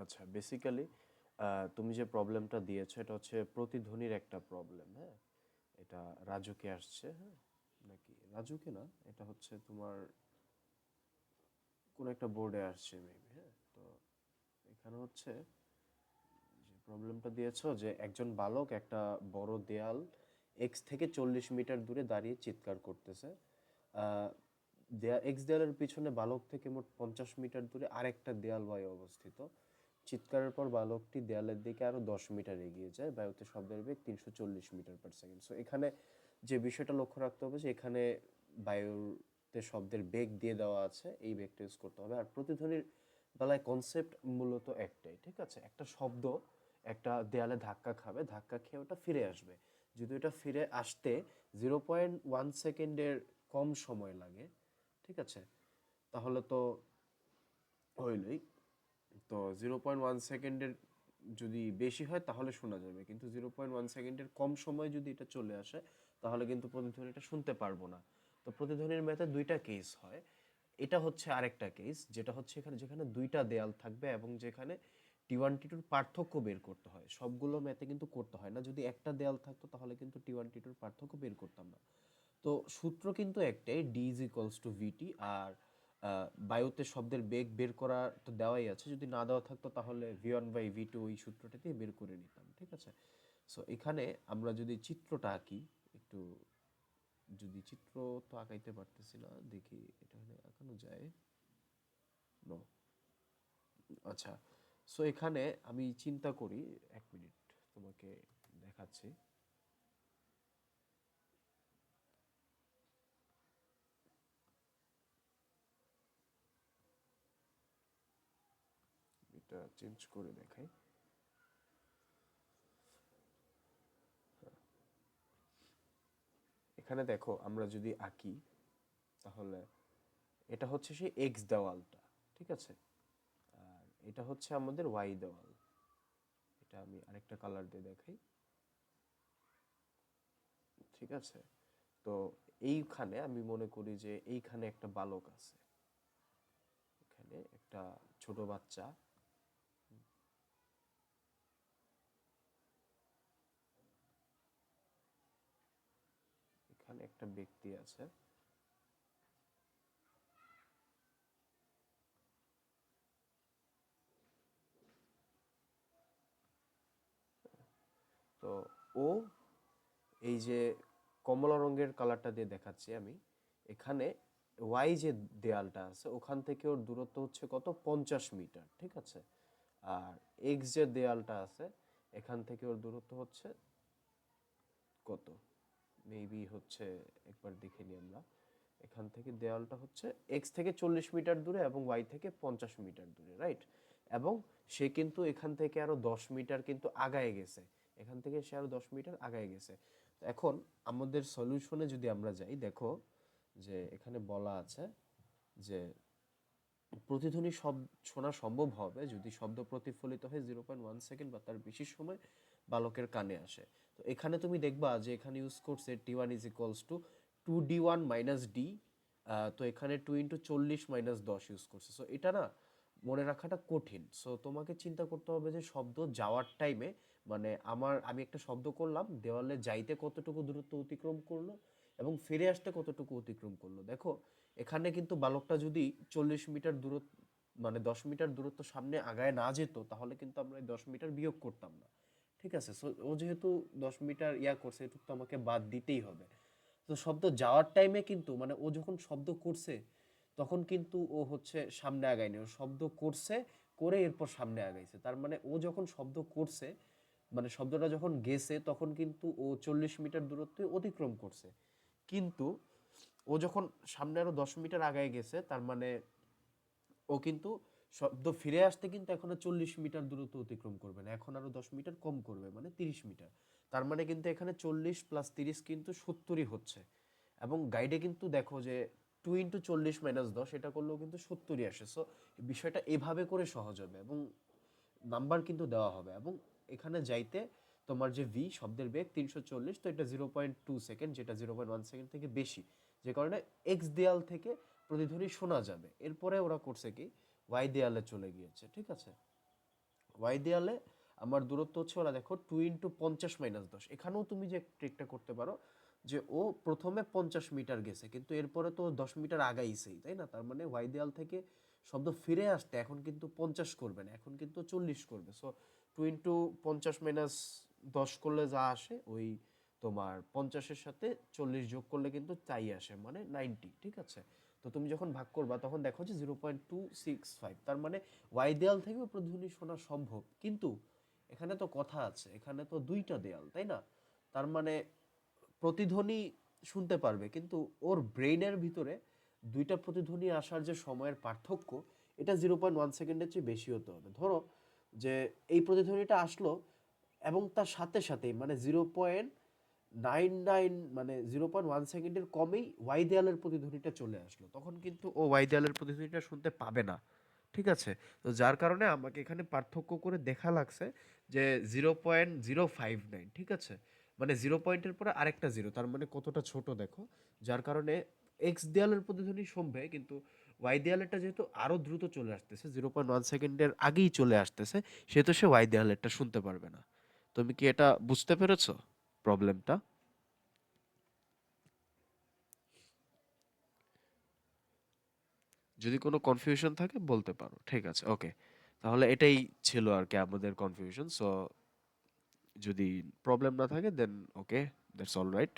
আচ্ছা, বেসিক্যালি তুমি যে প্রবলেমটা দিয়েছো এটা হচ্ছে প্রতিধ্বনির একটা প্রবলেম। হ্যাঁ, এটা রাজুকে আসছে। হ্যাঁ, নাকি রাজুকে না, এটা হচ্ছে তোমার কোন একটা বোর্ডে আসছে মেবি। হ্যাঁ, তো এখানে হচ্ছে যে প্রবলেমটা দিয়েছো যে একজন বালক একটা বড় দেয়াল এক্স থেকে 40 মিটার দূরে দাঁড়িয়ে চিৎকার করতেছে। আহ, এক্স দেয়ালের পিছনে বালক থেকে মোট 50 মিটার দূরে আরেকটা দেয়াল বায়ু অবস্থিত। চিৎকারের পর বালকটি দেয়ালের দিকে আরো 10 মিটার এগিয়ে যায়। বায়ুতে শব্দের বেগ 340 মিটার/সেকেন্ড। সো এখানে যে বিষয়টা লক্ষ্য রাখতে হবে যে এখানে বায়ুতে শব্দের বেগ দিয়ে দেওয়া আছে, এই বেগটা ইউজ করতে হবে। আর প্রতিধ্বনির বেলায় কনসেপ্ট মূলত একটাই, ঠিক আছে? একটা শব্দ একটা দেয়ালে ধাক্কা খাবে, ধাক্কা খেয়ে ওটা ফিরে আসবে। যদি ওটা ফিরে আসতে 0.1 সেকেন্ডের কম সময় লাগে, ঠিক আছে, তাহলে তো হইলই। তো 0.1 সেকেন্ডের যদি বেশি হয় তাহলে শোনা যাবে, কিন্তু 0.1 সেকেন্ডের কম সময় যদি এটা চলে আসে তাহলে কিন্তু প্রতিধ্বনিটা শুনতে পারবো না। তো প্রতিধ্বনির ম্যাথে দুইটা কেস হয়। এটা হচ্ছে আরেকটা কেস, যেটা হচ্ছে এখানে যেখানে দুইটা দেয়াল থাকবে এবং যেখানে T1 T2 পার্থক্য বের করতে হয়। সবগুলো ম্যাথে কিন্তু করতে হয় না। যদি একটা দেয়াল থাকতো তাহলে কিন্তু T1 T2 পার্থক্য বের করতাম না। তো সূত্র কিন্তু একটাই, D=VT। আর বায়ুতে শব্দের বেগ বের করা তো দেওয়াই আছে, যদি না দেওয়া থাকতো তাহলে V1/V2 ওই সূত্রটা দিয়ে বের করে নিতাম, ঠিক আছে? সো এখানে আমরা যদি চিত্রটা আঁকি একটু, যদি চিত্র তো আঁকাইতে পারতেছি না, দেখি এটা এখানে আঁকানো যায়। নো, আচ্ছা। সো এখানে আমি চিন্তা করি, 1 মিনিট তোমাকে দেখাচ্ছি। এটা চেঞ্জ করে দেখাই। এখানে দেখো আমরা যদি আঁকি তাহলে এটা হচ্ছে সেই এক্স দেওয়ালটা, ঠিক আছে? আর এটা হচ্ছে আমাদের ওয়াই দেওয়াল। এটা আমি আরেকটা কালার দিয়ে দেখাই, ঠিক আছে? তো এইখানে আমি মনে করি যে এইখানে একটা বালক আছে, এখানে একটা ছোট বাচ্চা, এখানে একটা ব্যক্তি আছে। তো ও, এই যে কমলা রঙের কালারটা দিয়ে দেখাচ্ছি আমি, এখানে ওয়াই যে দেয়ালটা আছে ওখান থেকে ওর দূরত্ব হচ্ছে কত, 50 মিটার, ঠিক আছে? আর এক্স যে দেয়ালটা আছে এখান থেকে ওর দূরত্ব হচ্ছে কত, মেবি হচ্ছে, একবার দেখে নিই আমরা। এখান থেকে দেওয়ালটা হচ্ছে এক্স থেকে 40 মিটার দূরে এবং ওয়াই থেকে 50 মিটার দূরে, রাইট? এবং সে কিন্তু এখান থেকে আরো 10 মিটার কিন্তু আগায় গেছে, এখান থেকে সে আরো 10 মিটার আগায় গেছে। তো এখন আমাদের সলিউশনে যদি আমরা যাই, দেখো যে এখানে বলা আছে যে প্রতিধ্বনি শোনা সম্ভব হবে যদি শব্দ প্রতিফলিত হয় 0.1 সেকেন্ড বা তার বেশি সময় বালকের কানে আসে। তো এখানে তুমি দেখবা যে এখানে ইউজ করছে T1 = 2D1 - D। তো এখানে 2 × 40 - 10 ইউজ করছে। সো এটা না মনে রাখাটা কঠিন। সো তোমাকে চিন্তা করতে হবে যে শব্দ যাওয়ার টাইমে, মানে আমি একটা শব্দ করলাম, দেওয়ালে যাইতে কতটুকু দূরত্ব অতিক্রম করলো এবং ফিরে আসতে কতটুকু অতিক্রম করলো। দেখো এখানে কিন্তু বালকটা যদি 40 মিটার দূরত্ব, মানে 10 মিটার দূরত্ব সামনে আগায় না যেত তাহলে কিন্তু আমরা এই 10 মিটার বিয়োগ করতাম না, ঠিক আছে? সো ও যেহেতু 10 মিটার করছে, এটুকু তো আমাকে বাদ দিতেই হবে। তো শব্দ যাওয়ার টাইমে কিন্তু মানে ও যখন শব্দ করছে তখন কিন্তু ও হচ্ছে সামনে আগায়নি, ও শব্দ করছে করে এরপর সামনে আগাইছে। তার মানে ও যখন শব্দ করছে, মানে শব্দটা যখন গেছে তখন কিন্তু ও 40 মিটার দূরত্ব অতিক্রম করছে। কিন্তু ও যখন সামনে আরো 10 মিটার আগায় গেছে, তার মানে ও কিন্তু শব্দ ফিরে আসতে কিন্তু এখন আর 40 মিটার দূরত্ব অতিক্রম করবে না, এখন আরো 10 মিটার কম করবে, মানে 30 মিটার। তার মানে কিন্তু এখানে 40 + 30 কিন্তু 70ই হচ্ছে। এবং গাইডে কিন্তু দেখো যে 2 × 40 - 10 এটা করলেও কিন্তু 70ই আসে। সো বিষয়টা এভাবে করে সহজ হবে এবং নাম্বার কিন্তু দেওয়া হবে। এবং এখানে যাইতে তোমার যে ভি শব্দের বেগ 340, তো এটা 0.2 সেকেন্ড, যেটা 0.1 সেকেন্ড থেকে বেশি, যে কারণে এক্স দেয়াল থেকে প্রতিধ্বনি শোনা যাবে। এরপরে ওরা করছে কি, ওয়াই দেয়ালে চলে গিয়েছে, ঠিক আছে? ওয়াই দেয়ালে আমার দূরত্ব হচ্ছে, ওরা দেখো 2 × 50 - 10, এখানেও তুমি যে ট্রিকটা করতে পারো যে ও প্রথমে 50 মিটার গেছে কিন্তু এরপরে তো 10 মিটার আগাইছেই, তাই না? তার মানে ওয়াই দেয়াল থেকে শব্দ ফিরে আসতে এখন কিন্তু 50 করবে না, এখন কিন্তু 40 করবে। সো 2 × 50 - 10 করলে যা আসে, ওই তোমার 50-এর সাথে 40 যোগ করলে কিন্তু তাই আসে, মানে 90, ঠিক আছে? তো তুমি যখন ভাগ করবা তখন দেখো যে 0.265, তার মানে ওয়াই দেয়াল থেকেও প্রতিধ্বনি শোনা সম্ভব। কিন্তু এখানে তো কথা আছে, এখানে তো দুইটা দেয়াল, তাই না? তার মানে প্রতিধ্বনি শুনতে পারবে, কিন্তু ওর ব্রেইনের ভিতরে দুইটা প্রতিধ্বনি আসার যে সময়ের পার্থক্য, এটা 0.1 সেকেন্ডের চেয়ে বেশি হতে হবে। ধরো যে এই প্রতিধ্বনিটা আসলো এবং তার সাথে সাথেই মানে 0.99, মানে 0.1 সেকেন্ডের কমেই ওয়াই দেয়ালের প্রতিধ্বনিটা চলে আসলো, তখন কিন্তু ও ওয়াই দেয়ালের প্রতিধ্বনিটা শুনতে পাবে না, ঠিক আছে? তো যার কারণে আমাকে এখানে পার্থক্য করে দেখা লাগছে যে 0.059, ঠিক আছে? মানে 0 পয়েন্টের পরে আরেকটা জিরো, তার মানে কতটা ছোট দেখো। যার কারণে এক্স দেয়ালের প্রতিধ্বনি শুনবে, কিন্তু ওয়াই দেয়ালেরটা যেহেতু আরো দ্রুত চলে আসতেছে, 0.1 সেকেন্ডের আগেই চলে আসতেছে, সেহেতু সে ওয়াই দেয়ালেরটা শুনতে পারবে না। তুমি কি এটা বুঝতে পেরেছো প্রবলেমটা? যদি কোনো কনফিউশন থাকে বলতে পারো, ঠিক আছে, ওকে। তাহলে এটাই ছিল আর কি আমাদের কনফিউশন। সো যদি প্রবলেম না থাকে দেন ওকে, দ্যাটস অল রাইট।